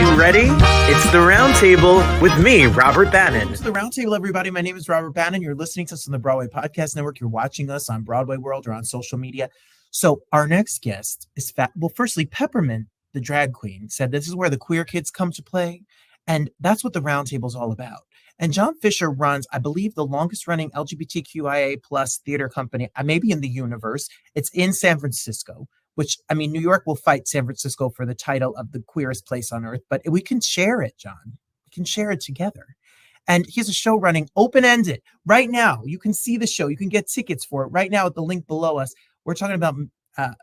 You ready? It's the Roundtable with me, Robert Bannon. It's the Roundtable, everybody. My name is Robert Bannon. You're listening to us on the Broadway Podcast Network. You're watching us on Broadway World or on social media. So our next guest is firstly, Peppermint, the drag queen, said this is where the queer kids come to play. And that's what the Roundtable is all about. And John Fisher runs, I believe, the longest running LGBTQIA plus theater company, maybe in the universe. It's in San Francisco, which, I mean, New York will fight San Francisco for the title of the queerest place on earth, but we can share it, John. We can share it together. And he has a show running open-ended right now. You can see the show. You can get tickets for it right now at the link below us. We are talking about Medea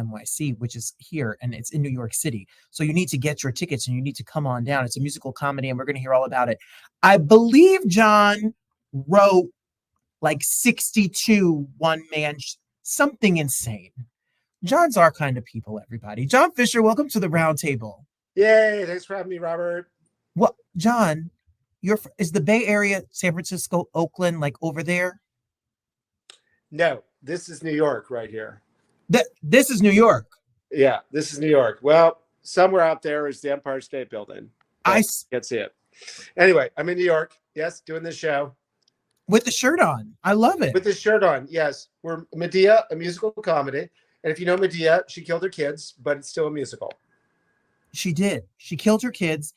NYC, which is here, and it's in New York City. So you need to get your tickets and you need to come on down. It's a musical comedy, and we're going to hear all about it. I believe John wrote like 62 one-man something insane. John's our kind of people, everybody. John Fisher, welcome to the Roundtable. Yay, thanks for having me, Robert. Well, John, is the Bay Area, San Francisco, Oakland, like over there? No, this is New York right here. This is New York. Yeah, this is New York. Well, somewhere out there is the Empire State Building. I can't see it. Anyway, I'm in New York. Yes, doing this show. With the shirt on. I love it. With the shirt on, yes. We're Medea, a musical comedy. And if you know Medea, she killed her kids, but it's still a musical. She did. She killed her kids,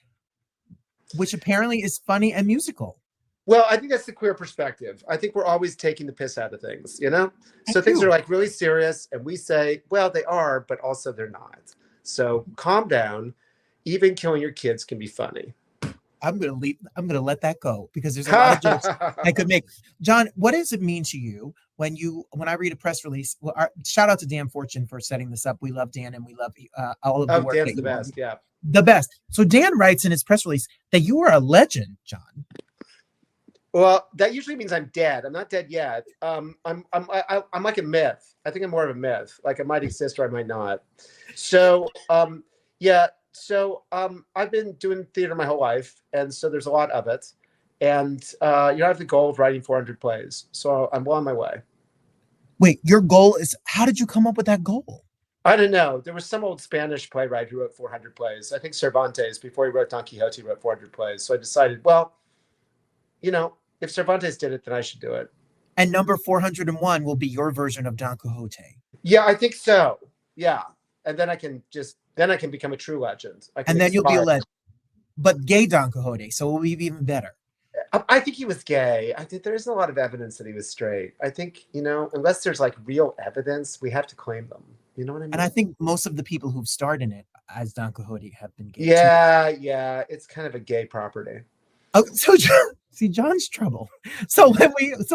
which apparently is funny and musical. Well, I think that's the queer perspective. I think we're always taking the piss out of things, you know? So things are like really serious, and we say, well, they are, but also they're not. So calm down. Even killing your kids can be funny. I'm gonna let that go because there's a lot of jokes I could make. John, what does it mean to you when I read a press release? Well, shout out to Dan Fortune for setting this up. We love Dan and we love all of the work. Dan's the best, yeah. The best. So Dan writes in his press release that you are a legend, John. Well, that usually means I'm dead. I'm not dead yet. I'm like a myth. I think I'm more of a myth. Like I might exist or I might not. So yeah. So I've been doing theater my whole life, and so there's a lot of it. And I have the goal of writing 400 plays, so I'm well on my way. Wait, your goal is? How did you come up with that goal? I don't know. There was some old Spanish playwright who wrote 400 plays. I think Cervantes, before he wrote Don Quixote, wrote 400 plays. So I decided, well, if Cervantes did it, then I should do it. And number 401 will be your version of Don Quixote. Yeah, I think so. Yeah, and then I can become a true legend. And then you'll be a legend, but gay Don Quixote, so it will be even better. I think he was gay. I think there isn't a lot of evidence that he was straight. I think, unless there's like real evidence, we have to claim them. You know what I mean? And I think most of the people who've starred in it as Don Quixote have been gay. Yeah. It's kind of a gay property. Oh, so John's trouble. So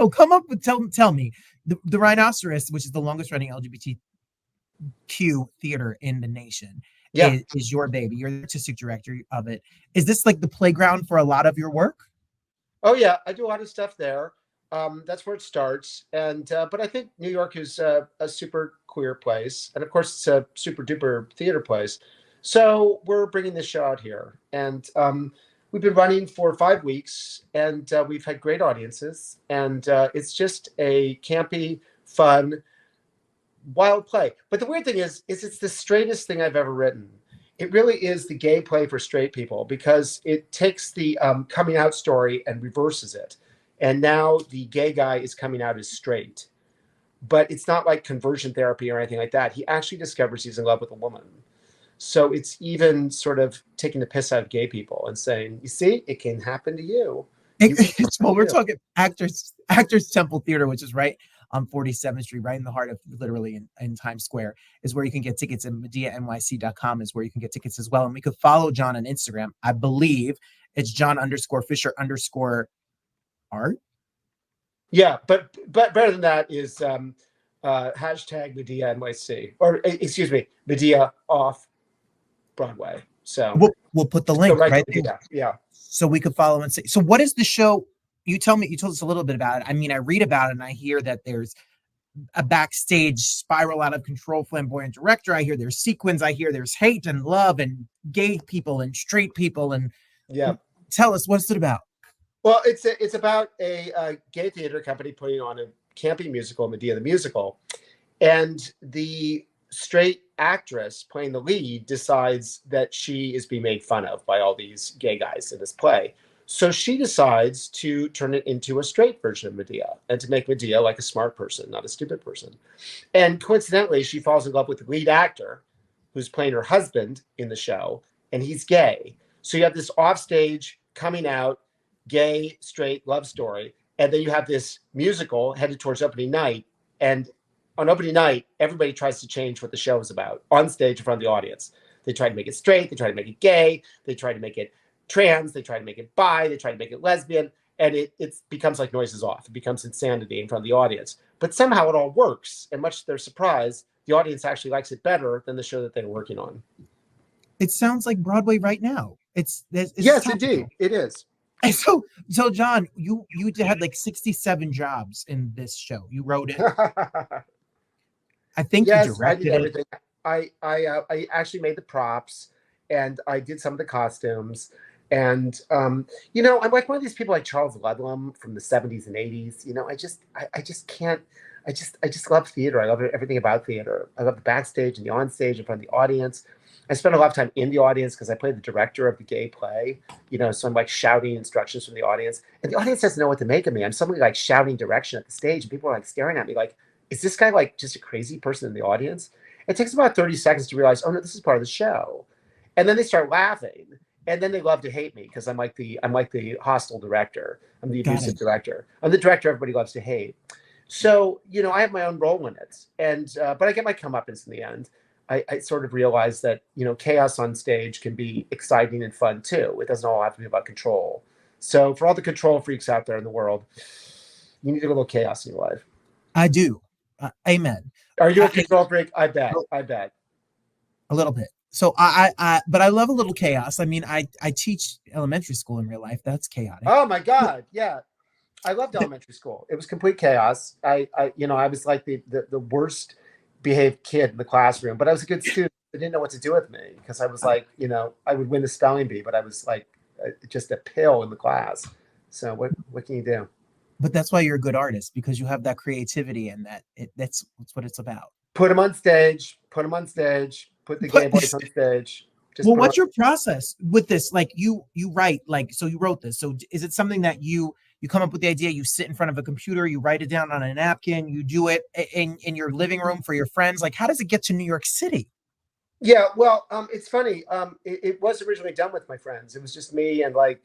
come up with tell me the Rhinoceros, which is the longest running LGBTQ theater in the nation, is your baby. You're the artistic director of it. Is this like the playground for a lot of your work? Oh yeah, I do a lot of stuff there. That's where it starts. And but I think New York is a super queer place, and of course it's a super duper theater place. So we're bringing this show out here, and we've been running for 5 weeks, and we've had great audiences, and it's just a campy, fun, wild play. But the weird thing is it's the straightest thing I've ever written. It really is the gay play for straight people because it takes the coming out story and reverses it. And now the gay guy is coming out as straight. But it's not like conversion therapy or anything like that. He actually discovers he's in love with a woman. So it's even sort of taking the piss out of gay people and saying, you see, it can happen to you. Well, we're talking Actors Temple Theater, which is right on 47th Street, right in the heart of literally in Times Square, is where you can get tickets, and MedeaNYC.com is where you can get tickets as well. And we could follow John on Instagram. I believe it's John_Fisher_art. Yeah, but better than that is hashtag Medea NYC, or excuse me, Medea Off-Broadway. So we'll put the link right there. Yeah. So we could follow and see. So what is the show? You told us a little bit about it. I mean, I read about it and I hear that there's a backstage spiral out of control flamboyant director. I hear there's sequins. I hear there's hate and love and gay people and straight people. And tell us, what's it about? Well, it's about a gay theater company putting on a campy musical, Medea the Musical. And the straight actress playing the lead decides that she is being made fun of by all these gay guys in this play. So she decides to turn it into a straight version of Medea and to make Medea like a smart person, not a stupid person. And coincidentally, she falls in love with the lead actor who's playing her husband in the show, and he's gay. So you have this offstage coming out, gay, straight love story. And then you have this musical headed towards opening night. And on opening night, everybody tries to change what the show is about on stage in front of the audience. They try to make it straight. They try to make it gay. They try to make it trans. They try to make it bi. They try to make it lesbian. And it becomes like noises off. It becomes insanity in front of the audience. But somehow it all works. And much to their surprise, the audience actually likes it better than the show that they were working on. It sounds like Broadway right now. It's yes, indeed. It is. And so John, you had like 67 jobs in this show. You wrote it. I think yes, you directed I did everything. I actually made the props, and I did some of the costumes. And I'm like one of these people like Charles Ludlam from the 70s and 80s. I just can't. I just love theater. I love everything about theater. I love the backstage and the onstage in front of the audience. I spent a lot of time in the audience because I played the director of the gay play, so I'm like shouting instructions from the audience, and the audience doesn't know what to make of me. I'm suddenly like shouting direction at the stage, and people are like staring at me like, is this guy like just a crazy person in the audience? It takes about 30 seconds to realize, oh no, this is part of the show. And then they start laughing, and then they love to hate me because I'm like the hostile director. I'm the abusive director. I'm the director everybody loves to hate. So, I have my own role in it. And but I get my comeuppance in the end. I sort of realized that, chaos on stage can be exciting and fun too. It doesn't all have to be about control. So for all the control freaks out there in the world, you need a little chaos in your life. I do. Amen. Are you a control freak? I bet. A little bit. So but I love a little chaos. I mean, I teach elementary school in real life. That's chaotic. Oh my God. Yeah. I loved elementary school. It was complete chaos. I was like the worst behaved kid in the classroom, but I was a good student. They didn't know what to do with me because I was like, I would win the spelling bee, but I was like just a pill in the class. So what can you do? But that's why you're a good artist, because you have that creativity and that's what it's about. Put them on stage. Put the gay boys on stage. Well, what's your process with this? Like you write, so you wrote this. So is it something that you come up with the idea, you sit in front of a computer, you write it down on a napkin, you do it in your living room for your friends? Like, how does it get to New York City? Yeah, well, it's funny. It was originally done with my friends. It was just me and like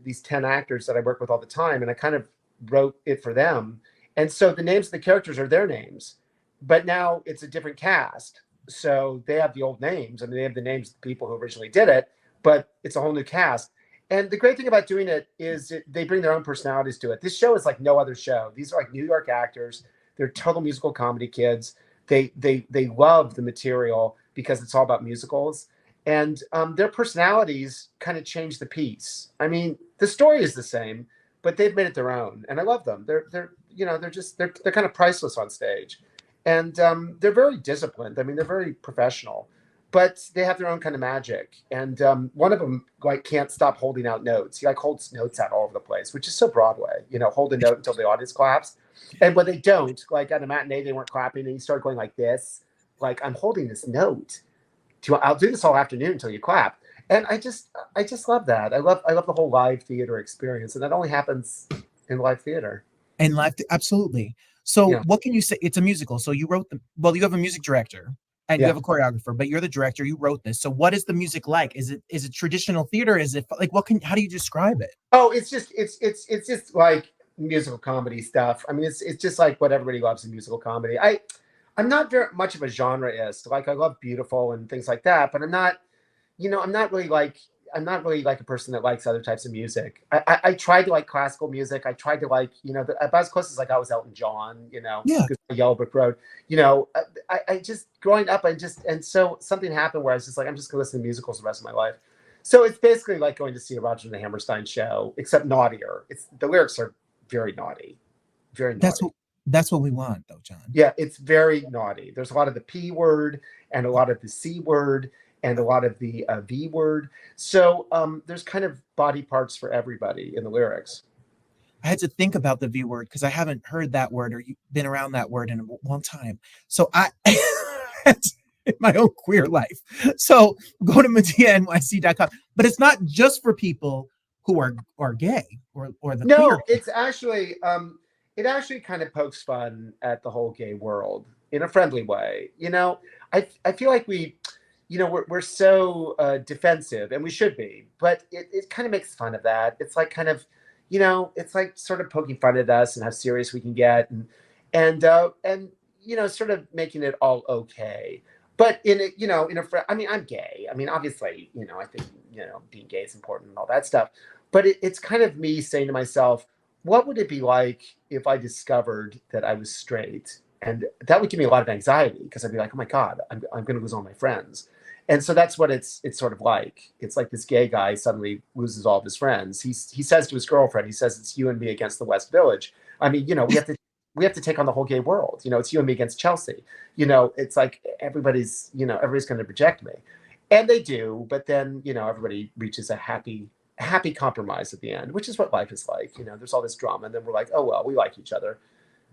these 10 actors that I work with all the time. And I kind of wrote it for them. And so the names of the characters are their names, but now it's a different cast. So they have the old names. I mean, they have the names of the people who originally did it, but it's a whole new cast. And the great thing about doing it is they bring their own personalities to it. This show is like no other show. These are like New York actors. They're total musical comedy kids. They love the material because it's all about musicals. And their personalities kind of change the piece. I mean, the story is the same, but they've made it their own. And I love them. They're kind of priceless on stage. And they're very disciplined. I mean, they're very professional. But they have their own kind of magic. And one of them like can't stop holding out notes. He like holds notes out all over the place, which is so Broadway, hold a note until the audience claps. And when they don't, like at a matinee, they weren't clapping and you start going like this, like I'm holding this note. I'll do this all afternoon until you clap. And I just love that. I love the whole live theater experience. And that only happens in live theater. And live, absolutely. So What can you say? It's a musical. So you wrote you have a music director. And you have a choreographer, but you're the director. You wrote this. So what is the music like? Is it traditional theater? Is it like how do you describe it? Oh, it's just like musical comedy stuff. I mean, it's just like what everybody loves in musical comedy. I'm not very much of a genreist. Like I love beautiful and things like that, but I'm not really like a person that likes other types of music. I tried to like classical music. I tried to like, about as close as like I was Elton John, Yellow Brick Road, I just growing up, and so something happened where I was just like, I'm just gonna listen to musicals the rest of my life. So it's basically like going to see a Roger and the Hammerstein show, except naughtier. The lyrics are very naughty, very naughty. That's what we want though, John. Yeah, it's very naughty. There's a lot of the P word and a lot of the C word and a lot of the V word. So there's kind of body parts for everybody in the lyrics. I had to think about the V word because I haven't heard that word or been around that word in a long time. So in my own queer life. So go to MedeaNYC.com. But it's not just for people who are gay or the queer. No, it's actually it actually kind of pokes fun at the whole gay world in a friendly way. I feel like we're so defensive, and we should be, but it kind of makes fun of that. It's like kind of, it's like sort of poking fun at us and how serious we can get, and sort of making it all okay. But I mean, I'm gay. I mean, obviously, I think, being gay is important and all that stuff. But it's kind of me saying to myself, what would it be like if I discovered that I was straight? And that would give me a lot of anxiety, because I'd be like, oh my God, I'm going to lose all my friends. And so that's what it's sort of like. It's like this gay guy suddenly loses all of his friends. He says to his girlfriend, he says, it's you and me against the West Village. I mean, we have to take on the whole gay world. It's you and me against Chelsea. It's like everybody's going to reject me. And they do, but then, everybody reaches a happy compromise at the end, which is what life is like. There's all this drama, and then we're like, oh, well, we like each other.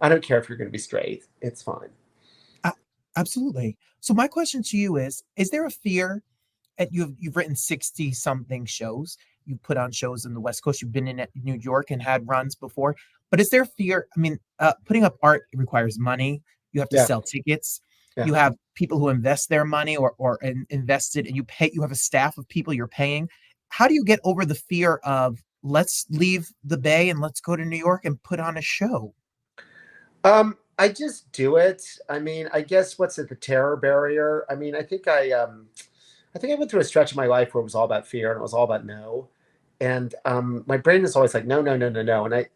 I don't care if you're going to be straight. It's fine. Absolutely. So my question to you is there a fear? And you've written 60 something shows. You put on shows in the West Coast. You've been in New York and had runs before. But is there fear? I mean, putting up art requires money. You have to sell tickets. Yeah. You have people who invest their money or invested, and you have a staff of people you're paying. How do you get over the fear of, let's leave the Bay and let's go to New York and put on a show? I just do it. I mean, I guess the terror barrier? I mean, I think I went through a stretch of my life where it was all about fear and it was all about no. And my brain is always like, no, no, no, no, no. And I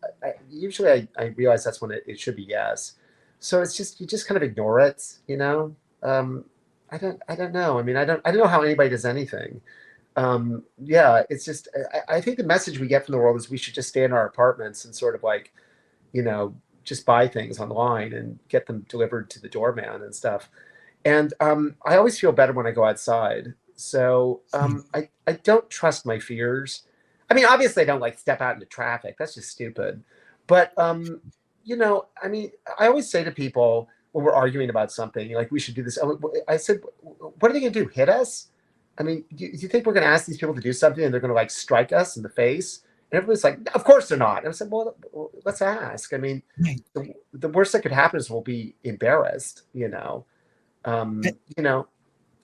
usually realize that's when it should be yes. So it's just, you just kind of ignore it, I don't know. I mean, I don't know how anybody does anything. It's just, I think the message we get from the world is we should just stay in our apartments and sort of like, just buy things online and get them delivered to the doorman and stuff. And I always feel better when I go outside. So I don't trust my fears. I mean, obviously I don't like step out into traffic. That's just stupid. But, I mean, I always say to people when we're arguing about something, like, we should do this. I said, what are they going to do? Hit us? I mean, do you think we're going to ask these people to do something and they're going to like strike us in the face? And everybody's like, of course they're not. And I said, well, let's ask. I mean, the worst that could happen is we'll be embarrassed,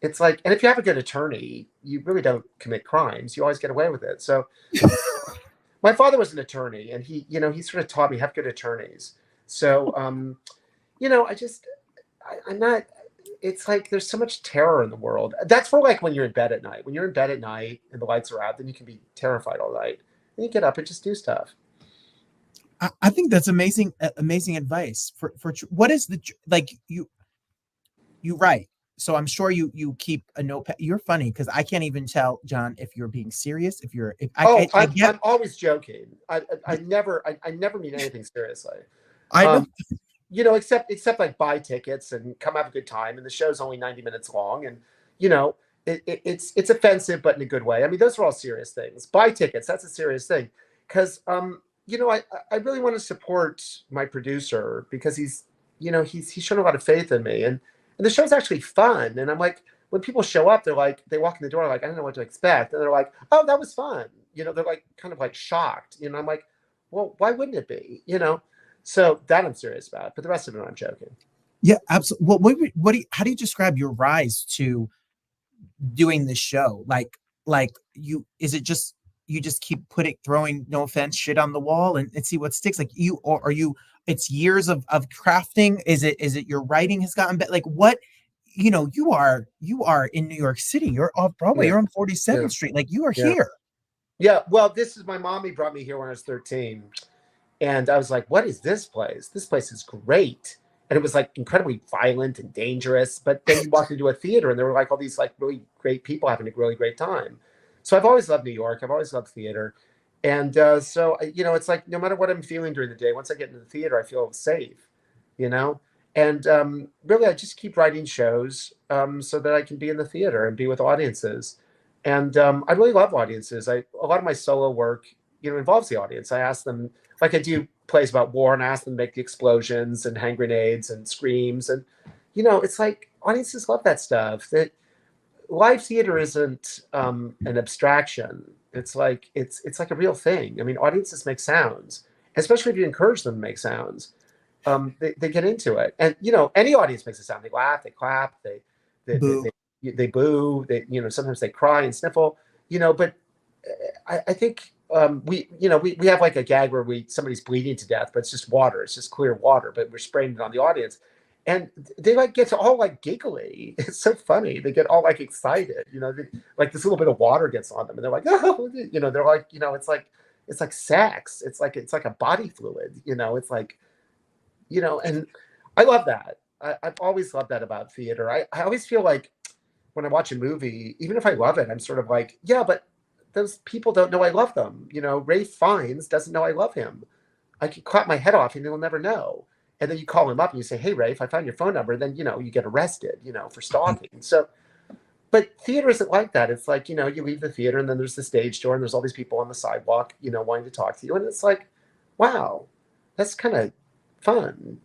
it's like, and if you have a good attorney, you really don't commit crimes. You always get away with it. So my father was an attorney, and he sort of taught me, have good attorneys. So, I'm not, it's like, there's so much terror in the world. That's for like when you're in bed at night. When you're in bed at night and the lights are out, then you can be terrified all night. And you get up and just do stuff. I think that's amazing advice for what is you write. So I'm sure you keep a notepad. You're funny, because I can't even tell, John, if you're being serious. I'm always joking. I never mean anything seriously. I know. Except like buy tickets and come have a good time. And the show's only 90 minutes long, and it's offensive, but in a good way. I mean, those are all serious things. Buy tickets, that's a serious thing, because I really want to support my producer, because he's shown a lot of faith in me, and the show's actually fun. And I'm like, when people show up, they're like, they walk in the door like, I don't know what to expect, and they're like, oh, that was fun. They're like kind of like shocked. I'm like, well, why wouldn't it be? So that I'm serious about, but the rest of it I'm joking. Yeah, absolutely. Well, how do you describe your rise to doing this show? Like is it just, you just keep throwing, no offense, shit on the wall and see what sticks? Like, it's years of crafting? Is it your writing has gotten better? Like, what, you are in New York City, you're off Broadway, you're on 47th Street, like, you are here. Yeah, well, this is my mommy brought me here when I was 13, and I was like, what is this place? This place is great. And it was like incredibly violent and dangerous. But then you walked into a theater and there were like all these like really great people having a really great time. So I've always loved New York. I've always loved theater. And so, it's like, no matter what I'm feeling during the day, once I get into the theater, I feel safe, And really, I just keep writing shows so that I can be in the theater and be with audiences. And I really love audiences. A lot of my solo work, involves the audience. I ask them, like I do plays about war, and I ask them to make the explosions and hand grenades and screams. And, it's like audiences love that stuff. That live theater isn't an abstraction. It's like it's like a real thing. I mean, audiences make sounds, especially if you encourage them to make sounds. They get into it, and any audience makes a sound. They laugh, they clap, they Boo. they boo. They sometimes they cry and sniffle. But I think we have like a gag where somebody's bleeding to death, but it's just water. It's just clear water, but we're spraying it on the audience. And they like get all like giggly. It's so funny. They get all like excited, like this little bit of water gets on them, and they're like, oh, they're like, it's like sex. It's like a body fluid, it's like, and I love that. I've always loved that about theater. I always feel like when I watch a movie, even if I love it, I'm sort of like, yeah, but those people don't know I love them. Rafe Fiennes doesn't know I love him. I could clap my head off and he'll never know. And then you call him up and you say, hey, Rafe, I found your phone number. Then, you get arrested, for stalking. So, but theater isn't like that. It's like, you leave the theater and then there's the stage door and there's all these people on the sidewalk, wanting to talk to you. And it's like, wow, that's kind of fun,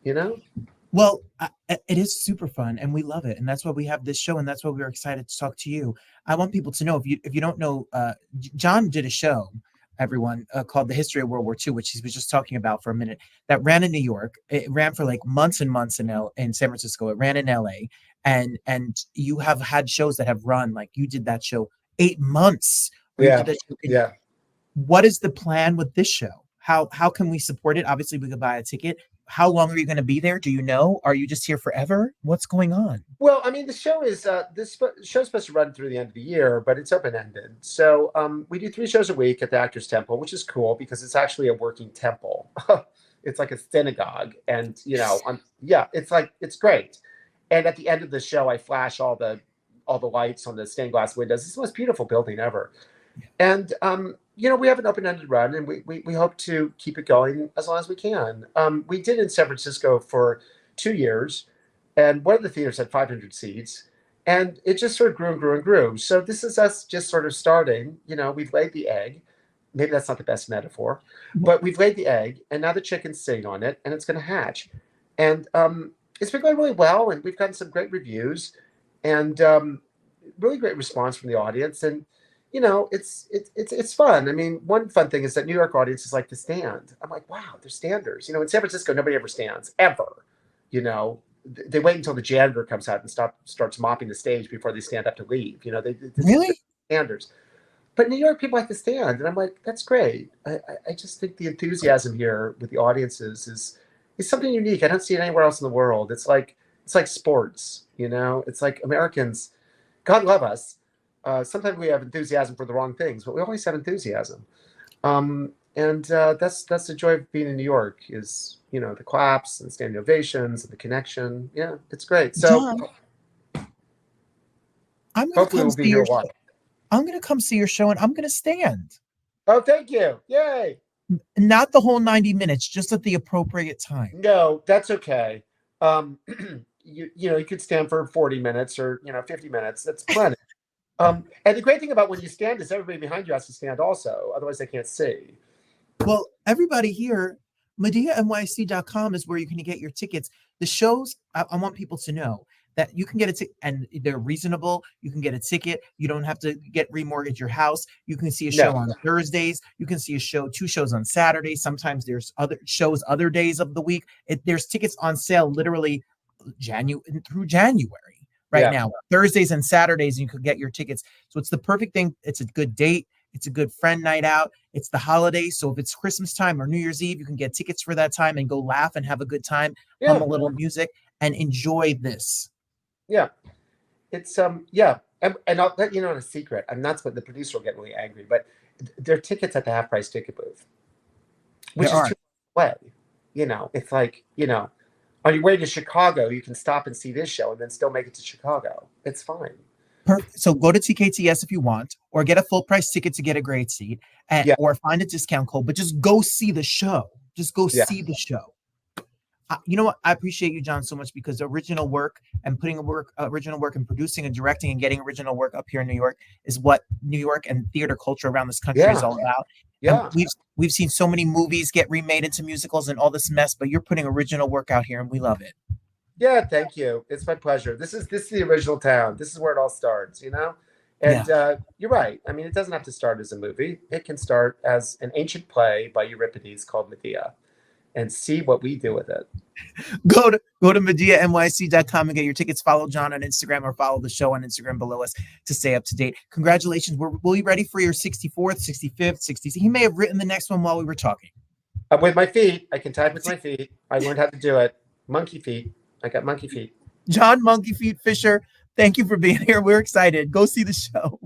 Well, it is super fun and we love it. And that's why we have this show. And that's why we're excited to talk to you. I want people to know, if you don't know, John did a show, everyone, called The History of World War II, which he was just talking about for a minute, that ran in New York. It ran for like months and months in San Francisco. It ran in LA. And you have had shows that have run, like you did that show 8 months. Yeah. Yeah. What is the plan with this show? How can we support it? Obviously, we could buy a ticket. How long are you going to be there? Do you know? Are you just here forever? What's going on? Well, I mean, the show is this show's supposed to run through the end of the year, but it's open-ended. So we do 3 shows a week at the Actors Temple, which is cool because it's actually a working temple. It's like a synagogue, and it's great. And at the end of the show, I flash all the lights on the stained glass windows. It's the most beautiful building ever. And we have an open-ended run, and we hope to keep it going as long as we can. We did in San Francisco for 2 years, and one of the theaters had 500 seats, and it just sort of grew and grew and grew. So this is us just sort of starting. We've laid the egg. Maybe that's not the best metaphor, but we've laid the egg, and now the chicken's sitting on it, and it's going to hatch. And it's been going really well, and we've gotten some great reviews, and really great response from the audience. And it's fun. I mean, one fun thing is that New York audiences like to stand. I'm like, wow, they're standers. In San Francisco, nobody ever stands, ever. They wait until the janitor comes out and starts mopping the stage before they stand up to leave. They Really? Standers. But New York people like to stand, and I'm like, that's great. I just think the enthusiasm here with the audiences is something unique. I don't see it anywhere else in the world. It's like sports. It's like Americans, God love us. Sometimes we have enthusiasm for the wrong things, but we always have enthusiasm. And that's the joy of being in New York is, the claps and standing ovations and the connection. Yeah, it's great. So John, I'm going hopefully we'll be here a while. I'm going to come see your show and I'm going to stand. Oh, thank you. Yay. Not the whole 90 minutes, just at the appropriate time. No, that's okay. You could stand for 40 minutes or, 50 minutes. That's plenty. And the great thing about when you stand is everybody behind you has to stand also. Otherwise, they can't see. Well, everybody here, MedeaNYC.com is where you can get your tickets. The shows, I want people to know that you can get a ticket, and they're reasonable. You can get a ticket. You don't have to remortgage your house. You can see a show on Thursdays. You can see 2 shows on Saturdays. Sometimes there's other shows other days of the week. There's tickets on sale literally through January now. Thursdays and Saturdays, you could get your tickets. So it's the perfect thing. It's a good date. It's a good friend night out. It's the holidays. So if it's Christmas time or New Year's Eve, you can get tickets for that time and go laugh and have a good time, hum a little music, and enjoy this. Yeah. It's, And I'll let you know a secret. And that's what the producer will get really angry, but there are tickets at the half-price ticket booth, which is too far away. It's like, on your way to Chicago, you can stop and see this show and then still make it to Chicago. It's fine. So go to TKTS if you want, or get a full price ticket to get a great seat, or find a discount code, but just go see the show. Just go see the show. You know what? I appreciate you, John, so much, because original work and putting original work and producing and directing and getting original work up here in New York is what New York and theater culture around this country is all about. Yeah. And we've seen so many movies get remade into musicals and all this mess, but you're putting original work out here and we love it. Yeah, thank you. It's my pleasure. This is the original town. This is where it all starts, you know? And you're right. I mean, it doesn't have to start as a movie. It can start as an ancient play by Euripides called Medea, and see what we do with it. Go to MedeaNYC.com and get your tickets. Follow John on Instagram or follow the show on Instagram below us to stay up to date. Congratulations. Will you ready for your 64th, 65th, 60th? He may have written the next one while we were talking. With my feet. I can type with my feet. I learned how to do it. Monkey feet. I got monkey feet. John Monkey Feet Fisher, thank you for being here. We're excited. Go see the show.